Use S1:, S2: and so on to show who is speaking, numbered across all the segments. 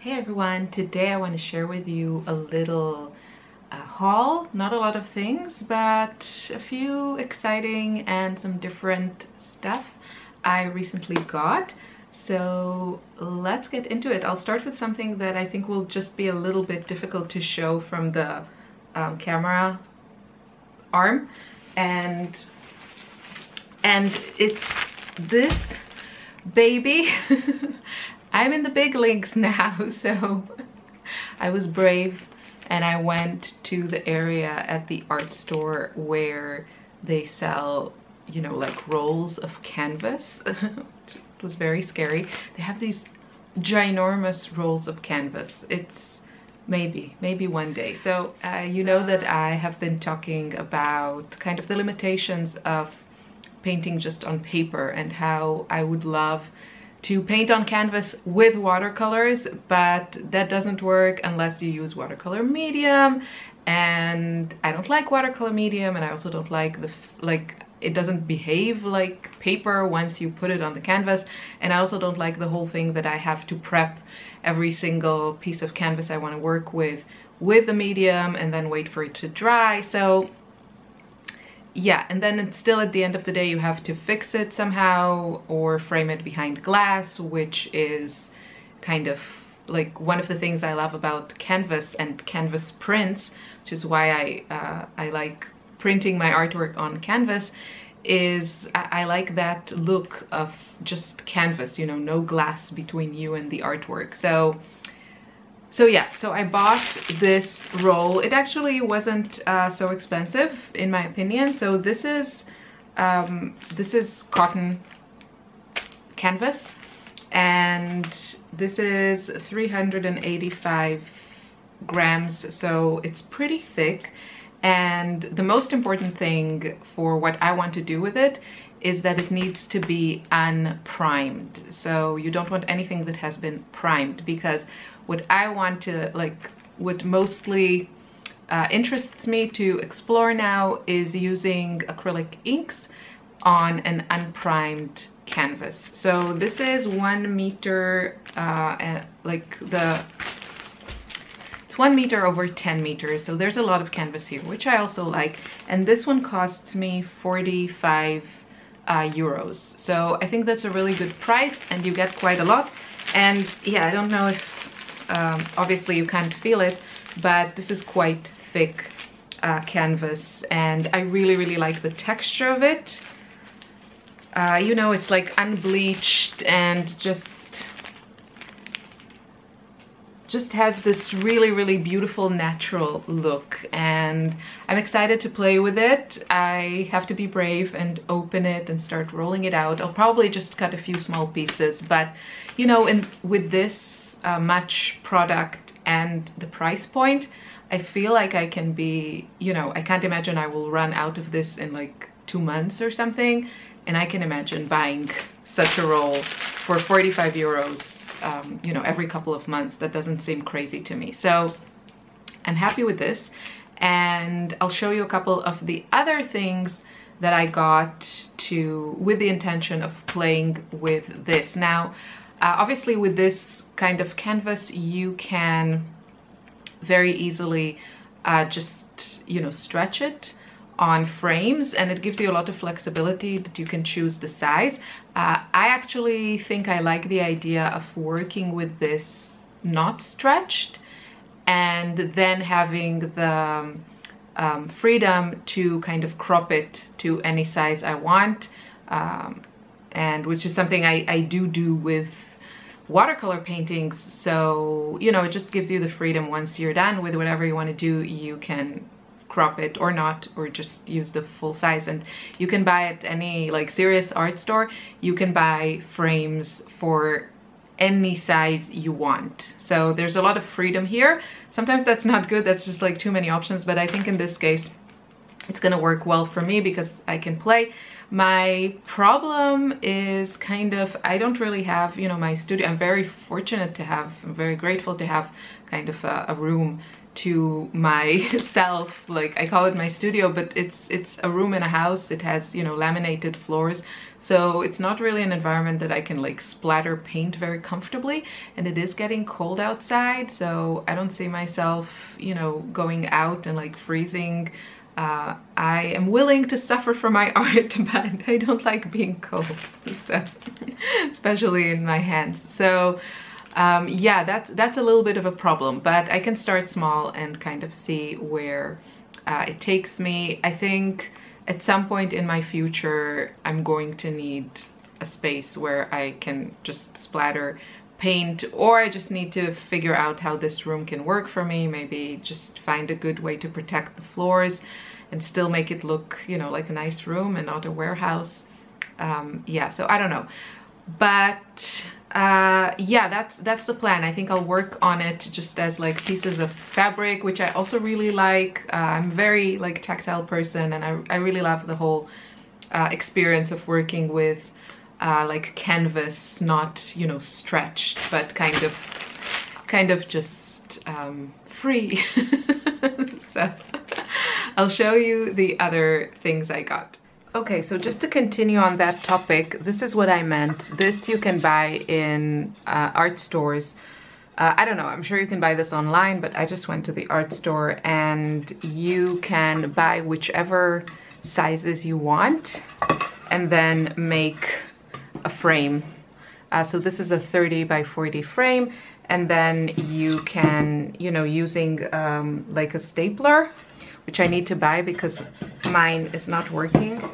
S1: Hey everyone, today I want to share with you a little haul. Not a lot of things, but a few exciting and some different stuff I recently got. So let's get into it. I'll start with something that I think will just be a little bit difficult to show from the camera arm, and it's this baby. I'm in the big leagues now, so I was brave and I went to the area at the art store where they sell, you know, like rolls of canvas. It was very scary. They have these ginormous rolls of canvas. It's maybe one day. So you know that I have been talking about kind of the limitations of painting just on paper and how I would love to paint on canvas with watercolors, but that doesn't work unless you use watercolor medium, and I don't like watercolor medium, and I also don't like it doesn't behave like paper once you put it on the canvas, and I also don't like the whole thing that I have to prep every single piece of canvas I want to work with the medium and then wait for it to dry. So yeah, and then it's still at the end of the day you have to fix it somehow or frame it behind glass, which is kind of like one of the things I love about canvas and canvas prints, which is why I like printing my artwork on canvas, is I like that look of just canvas, you know, no glass between you and the artwork. So yeah, so I bought this roll. It actually wasn't so expensive in my opinion. So this is cotton canvas, and this is 385 grams, so it's pretty thick. And the most important thing for what I want to do with it is that it needs to be unprimed. So you don't want anything that has been primed, because what I want to, like, what mostly interests me to explore now is using acrylic inks on an unprimed canvas. So this is 1 meter, it's 1 meter over 10 meters. So there's a lot of canvas here, which I also like. And this one costs me 45 euros. So I think that's a really good price, and you get quite a lot. And yeah, I don't know if obviously you can't feel it, but this is quite thick canvas, and I really like the texture of it. You know, it's like unbleached and just has this really beautiful natural look, and I'm excited to play with it. I have to be brave and open it and start rolling it out. I'll probably just cut a few small pieces, but you know, with this much product and the price point, I feel like I can be, you know, I can't imagine I will run out of this in like 2 months or something, and I can imagine buying such a roll for 45 euros, you know, every couple of months. That doesn't seem crazy to me. So I'm happy with this, and I'll show you a couple of the other things that I got with the intention of playing with this. Now, obviously with this kind of canvas, you can very easily just, you know, stretch it on frames, and it gives you a lot of flexibility that you can choose the size. I actually think I like the idea of working with this not stretched, and then having the freedom to kind of crop it to any size I want, and which is something I do with watercolor paintings. So, you know, it just gives you the freedom. Once you're done with whatever you want to do, you can crop it or not, or just use the full size. And you can buy at any like serious art store, you can buy frames for any size you want. So there's a lot of freedom here. Sometimes that's not good, that's just like too many options, but I think in this case it's gonna work well for me because I can play. My problem is kind of, I don't really have, you know, my studio. I'm very fortunate to have, I'm very grateful to have kind of a room to myself. Like, I call it my studio, but it's a room in a house. It has, you know, laminated floors. So it's not really an environment that I can like splatter paint very comfortably, and it is getting cold outside, so I don't see myself, you know, going out and like freezing. I am willing to suffer for my art, but I don't like being cold, so especially in my hands. So yeah, that's a little bit of a problem, but I can start small and kind of see where it takes me. I think at some point in my future, I'm going to need a space where I can just splatter paint, or I just need to figure out how this room can work for me. Maybe just find a good way to protect the floors and still make it look, you know, like a nice room and not a warehouse. Yeah, so I don't know. But yeah, that's the plan. I think I'll work on it just as like pieces of fabric, which I also really like. I'm very like tactile person, and I really love the whole experience of working with like canvas, not, you know, stretched, but kind of just free. So I'll show you the other things I got. Okay, so just to continue on that topic, this is what I meant. This you can buy in art stores. I don't know, I'm sure you can buy this online, but I just went to the art store, and you can buy whichever sizes you want and then make a frame. So this is a 30 by 40 frame, and then you can, you know, using like a stapler, which I need to buy because mine is not working.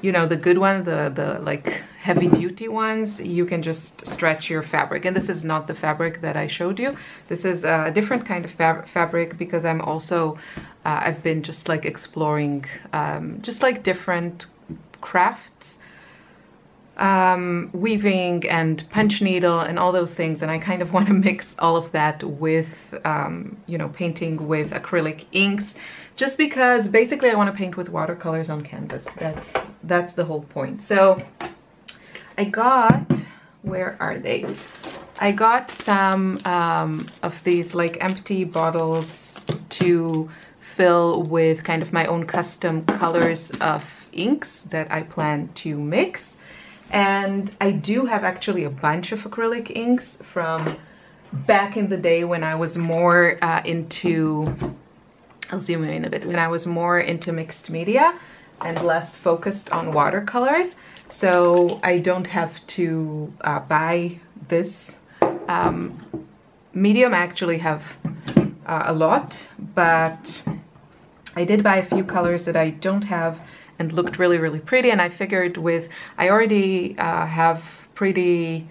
S1: You know, the good one, the like heavy duty ones, you can just stretch your fabric. And this is not the fabric that I showed you. This is a different kind of fabric because I'm also, I've been just like exploring just like different crafts, weaving and punch needle and all those things, and I kind of want to mix all of that with you know, painting with acrylic inks, just because basically I want to paint with watercolors on canvas. That's the whole point. So I got, where are they? I got some of these like empty bottles to fill with kind of my own custom colors of inks that I plan to mix. And I do have actually a bunch of acrylic inks from back in the day when I was more into, I'll zoom in a bit, when I was more into mixed media and less focused on watercolors. So I don't have to buy this medium. I actually have a lot, but I did buy a few colors that I don't have and looked really, really pretty. And I figured with, I already have pretty,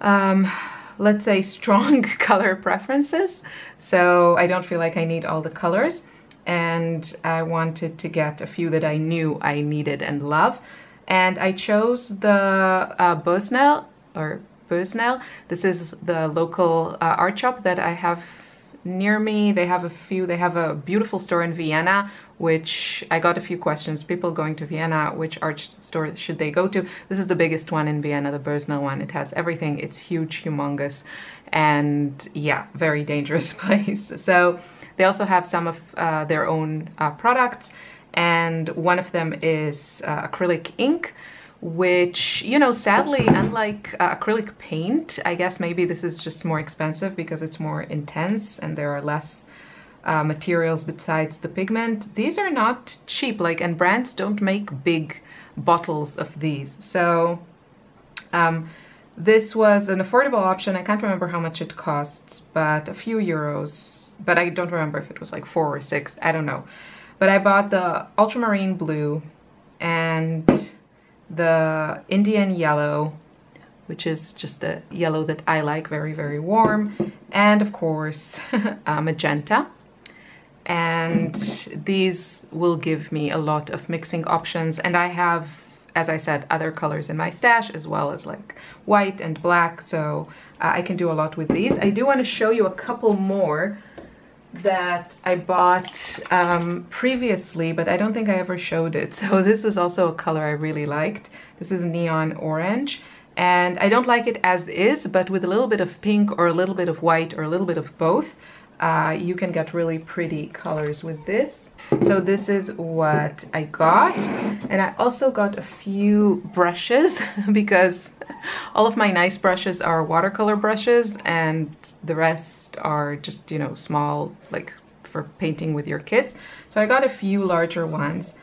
S1: let's say, strong color preferences. So I don't feel like I need all the colors. And I wanted to get a few that I knew I needed and love. And I chose the Boesner. This is the local art shop that I have near me. They have a few. They have a beautiful store in Vienna, which I got a few questions. People going to Vienna, which art store should they go to? This is the biggest one in Vienna, the Boesner one. It has everything. It's huge, humongous, and yeah, very dangerous place. So they also have some of their own products, and one of them is acrylic ink, which, you know, sadly, unlike acrylic paint, I guess maybe this is just more expensive because it's more intense and there are less materials besides the pigment. These are not cheap, like, and brands don't make big bottles of these. So this was an affordable option. I can't remember how much it costs, but a few euros. But I don't remember if it was like 4 or 6, I don't know. But I bought the ultramarine blue and the Indian yellow, which is just the yellow that I like, very, very warm, and of course magenta. And these will give me a lot of mixing options, and I have, as I said, other colors in my stash as well as like white and black, so I can do a lot with these. I do want to show you a couple more that I bought previously, but I don't think I ever showed it. So this was also a color I really liked. This is neon orange, and I don't like it as is, but with a little bit of pink or a little bit of white or a little bit of both, you can get really pretty colors with this. So this is what I got, and I also got a few brushes because all of my nice brushes are watercolor brushes and the rest are just, you know, small, like for painting with your kids. So I got a few larger ones,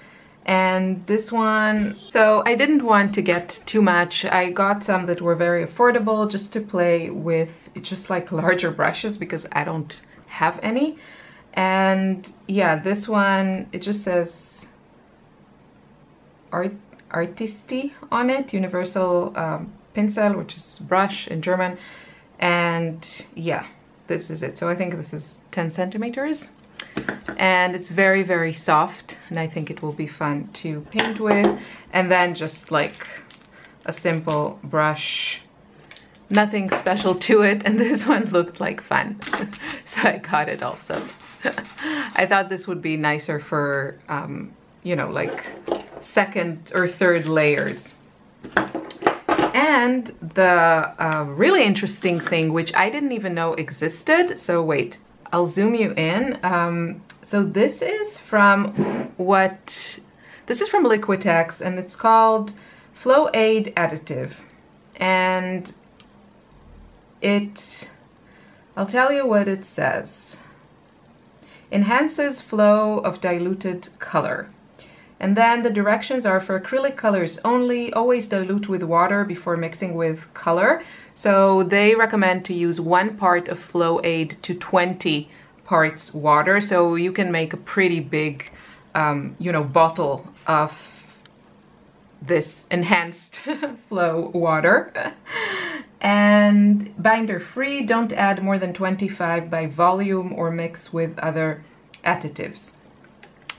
S1: and this one, so I didn't want to get too much. I got some that were very affordable just to play with, just like larger brushes because I don't have any. And yeah, this one, it just says Artisti on it, Universal Pinsel, which is brush in German. And yeah, this is it. So I think this is 10 centimeters. And it's very, very soft, and I think it will be fun to paint with. And then just like a simple brush, nothing special to it. And this one looked like fun, so I got it also. I thought this would be nicer for, you know, like second or third layers. And the really interesting thing, which I didn't even know existed, so wait, I'll zoom you in. So this is from Liquitex, and it's called Flow Aid Additive. And I'll tell you what it says. Enhances flow of diluted color. And then the directions are for acrylic colors only, always dilute with water before mixing with color. So they recommend to use 1 part of Flow Aid to 20 parts water. So you can make a pretty big, you know, bottle of this enhanced flow water. And binder free, don't add more than 25 by volume or mix with other additives.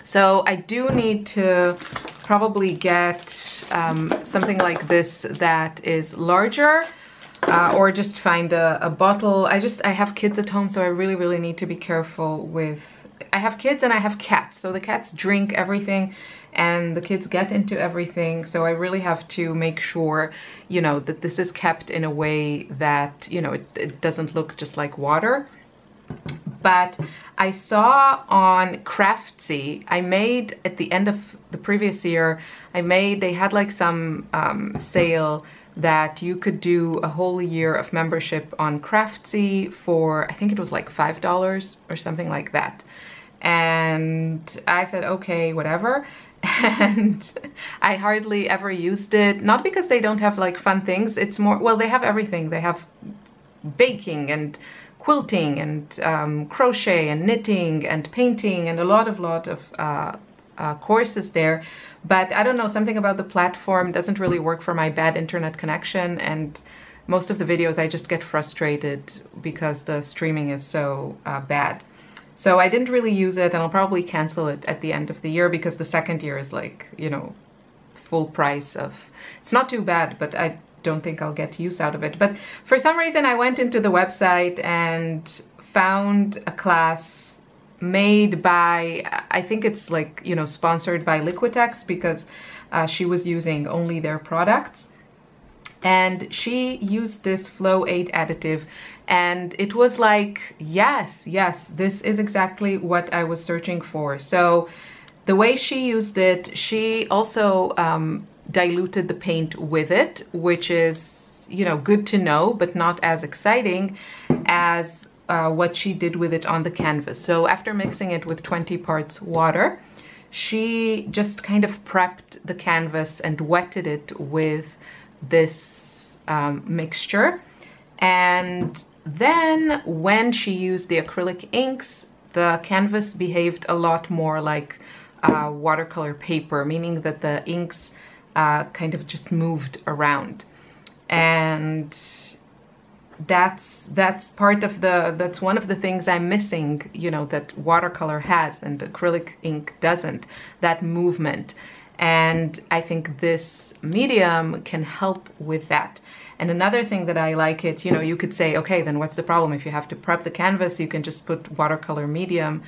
S1: So I do need to probably get something like this that is larger, or just find a bottle. I have kids at home, so I really, really need to be careful with, I have kids and I have cats, so the cats drink everything and the kids get into everything, so I really have to make sure, you know, that this is kept in a way that, you know, it doesn't look just like water. But I saw on Craftsy, I made at the end of the previous year, they had like some sale that you could do a whole year of membership on Craftsy for, I think it was like $5 or something like that. And I said, okay, whatever. And I hardly ever used it, not because they don't have like fun things, it's more, well, they have everything. They have baking and quilting and crochet and knitting and painting and a lot of courses there. But I don't know, something about the platform doesn't really work for my bad internet connection, and most of the videos I just get frustrated because the streaming is so bad. So I didn't really use it, and I'll probably cancel it at the end of the year because the second year is like, you know, full price of, it's not too bad, but I don't think I'll get use out of it. But for some reason I went into the website and found a class made by, I think it's like, you know, sponsored by Liquitex, because she was using only their products. And she used this Flow Aid additive, and it was like, yes, this is exactly what I was searching for. So the way she used it, she also diluted the paint with it, which is, you know, good to know, but not as exciting as what she did with it on the canvas. So after mixing it with 20 parts water, she just kind of prepped the canvas and wetted it with this mixture. And then when she used the acrylic inks, the canvas behaved a lot more like watercolor paper, meaning that the inks kind of just moved around. And that's part of that's one of the things I'm missing, you know, that watercolor has and acrylic ink doesn't, that movement. And I think this medium can help with that. And another thing that I like it, you know, you could say, okay, then what's the problem? If you have to prep the canvas, you can just put watercolor medium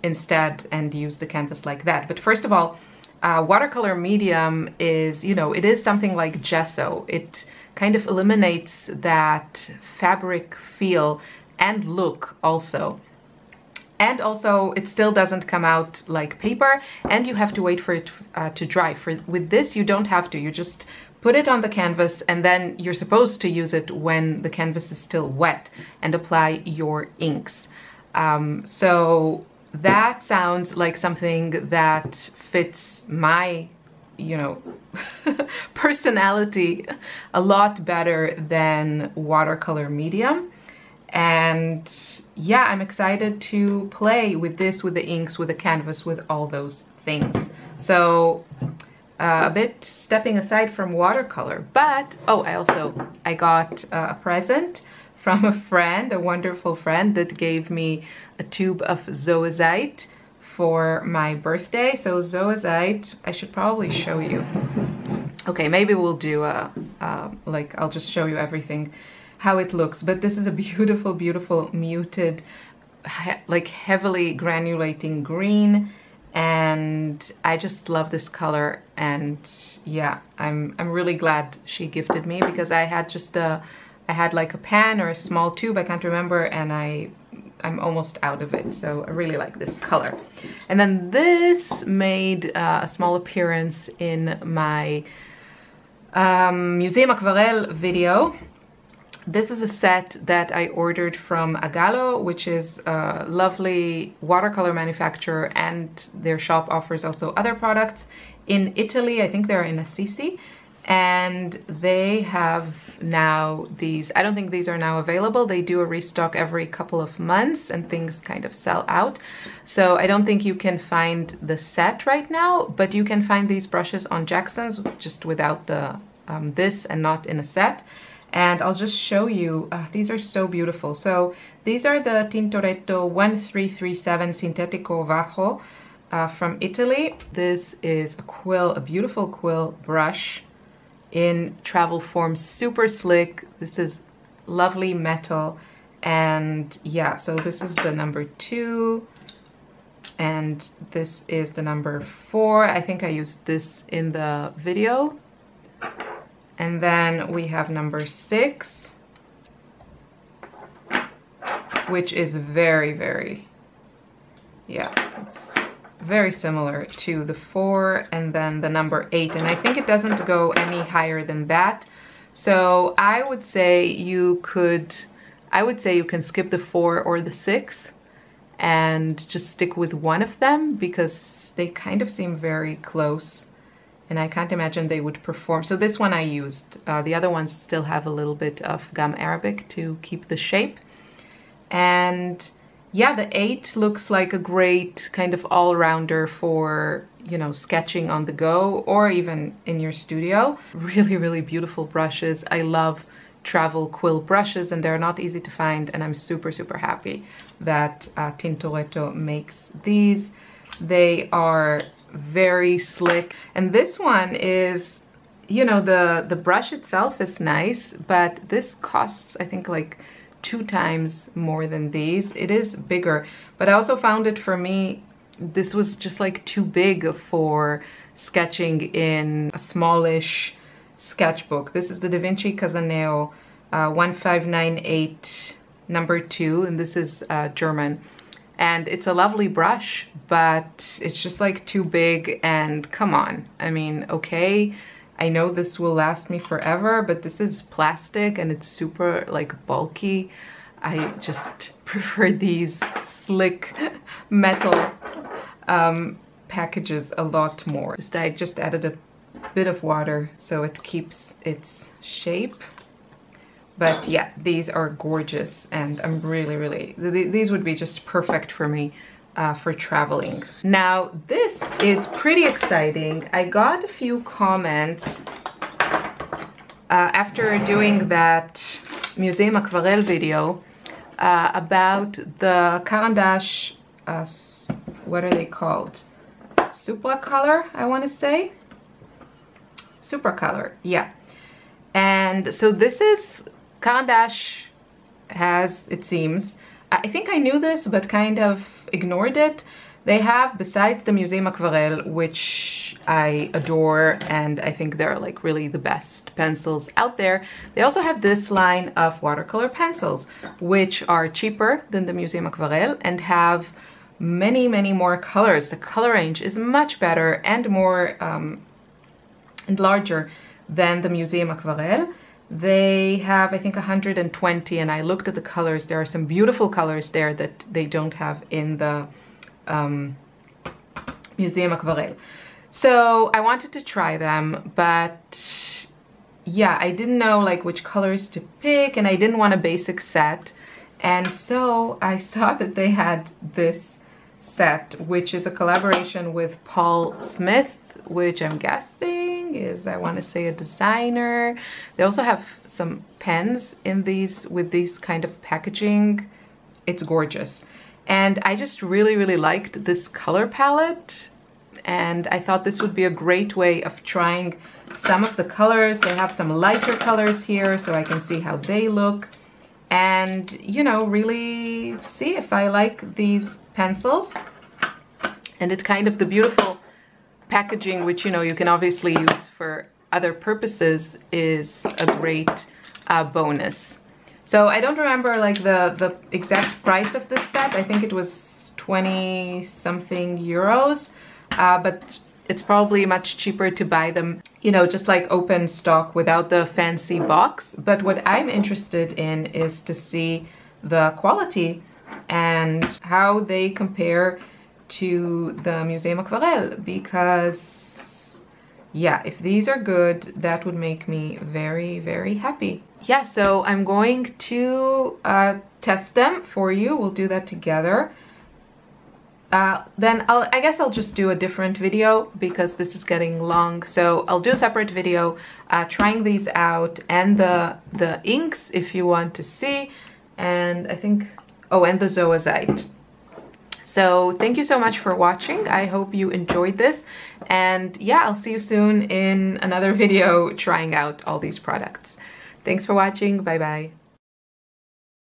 S1: instead and use the canvas like that. But first of all, watercolor medium is, you know, it is something like gesso. It kind of eliminates that fabric feel and look also. And also, it still doesn't come out like paper, and you have to wait for it to dry. With this, you don't have to. You just put it on the canvas, and then you're supposed to use it when the canvas is still wet and apply your inks. So that sounds like something that fits my, you know, personality a lot better than watercolor medium. And yeah, I'm excited to play with this, with the inks, with the canvas, with all those things. So a bit stepping aside from watercolor, but oh, I got a present from a friend, a wonderful friend that gave me a tube of Zoisite for my birthday. So Zoisite, I should probably show you. Okay, maybe we'll do like, I'll just show you everything, how it looks. But this is a beautiful, beautiful muted, like heavily granulating green, and I just love this color. And yeah, I'm really glad she gifted me, because I had just I had like a pan or a small tube, I can't remember, and I'm almost out of it. So I really like this color. And then this made a small appearance in my Museum Aquarelle video. This is a set that I ordered from Agalo, which is a lovely watercolor manufacturer, and their shop offers also other products in Italy. I think they're in Assisi, and they have now these. I don't think these are now available. They do a restock every couple of months, and things kind of sell out. So I don't think you can find the set right now, but you can find these brushes on Jackson's, just without the this and not in a set. And I'll just show you, these are so beautiful. So these are the Tintoretto 1337 Sintetico Vajo from Italy. This is a quill, a beautiful quill brush in travel form, super slick. This is lovely metal. And yeah, so this is the number 2. And this is the number 4. I think I used this in the video. And then we have number 6, which is very, very, yeah, it's very similar to the 4, and then the number 8. And I think it doesn't go any higher than that. So I would say you can skip the 4 or the 6 and just stick with one of them, because they kind of seem very close. And I can't imagine they would perform. So this one I used. The other ones still have a little bit of gum arabic to keep the shape. And yeah, the 8 looks like a great kind of all-rounder for, you know, sketching on the go or even in your studio. Really, really beautiful brushes. I love travel quill brushes, and they're not easy to find. And I'm super, super happy that Tintoretto makes these. They are very slick, and this one is, you know, the brush itself is nice, but this costs, I think, like 2 times more than these. It is bigger, but I also found it, for me, this was just like too big for sketching in a smallish sketchbook. This is the Da Vinci Casaneo 1598 number 2, and this is German. And it's a lovely brush, but it's just like too big, and come on. I mean, okay, I know this will last me forever, but this is plastic and it's super like bulky. I just prefer these slick metal packages a lot more. I just added a bit of water so it keeps its shape. But yeah, these are gorgeous, and I'm really, these would be just perfect for me for traveling. Now, this is pretty exciting. I got a few comments after doing that Museum Aquarelle video about the Caran d'Ache, what are they called? Supracolor, I want to say. Supracolor, yeah. And so this is, Caran has, it seems, I think I knew this but kind of ignored it. They have, besides the Museum Aquarelle, which I adore and I think they're like really the best pencils out there, they also have this line of watercolor pencils, which are cheaper than the Museum Aquarelle and have many, many more colors. The color range is much better and more and larger than the Museum Aquarelle. They have, I think, 120, and I looked at the colors. There are some beautiful colors there that they don't have in the Museum Aquarelle. So I wanted to try them, but yeah, I didn't know like which colors to pick, and I didn't want a basic set. And so I saw that they had this set, which is a collaboration with Paul Smith, which I'm guessing is, I want to say, a designer. They also have some pens in these with these kind of packaging. It's gorgeous. And I just really, really liked this color palette. And I thought this would be a great way of trying some of the colors. They have some lighter colors here so I can see how they look. And, you know, really see if I like these pencils. And it's kind of the beautiful packaging, which, you know, you can obviously use for other purposes, is a great bonus. So I don't remember like the exact price of this set. I think it was 20 something euros, but it's probably much cheaper to buy them, you know, just like open stock without the fancy box. But what I'm interested in is to see the quality and how they compare to the Museum Aquarelle, because yeah, if these are good, that would make me very, very happy. Yeah, so I'm going to test them for you. We'll do that together. Then I guess I'll just do a different video because this is getting long. So I'll do a separate video trying these out, and the inks if you want to see, and I think, oh, and the Zoisite. So thank you so much for watching. I hope you enjoyed this, and yeah, I'll see you soon in another video trying out all these products. Thanks for watching. Bye bye.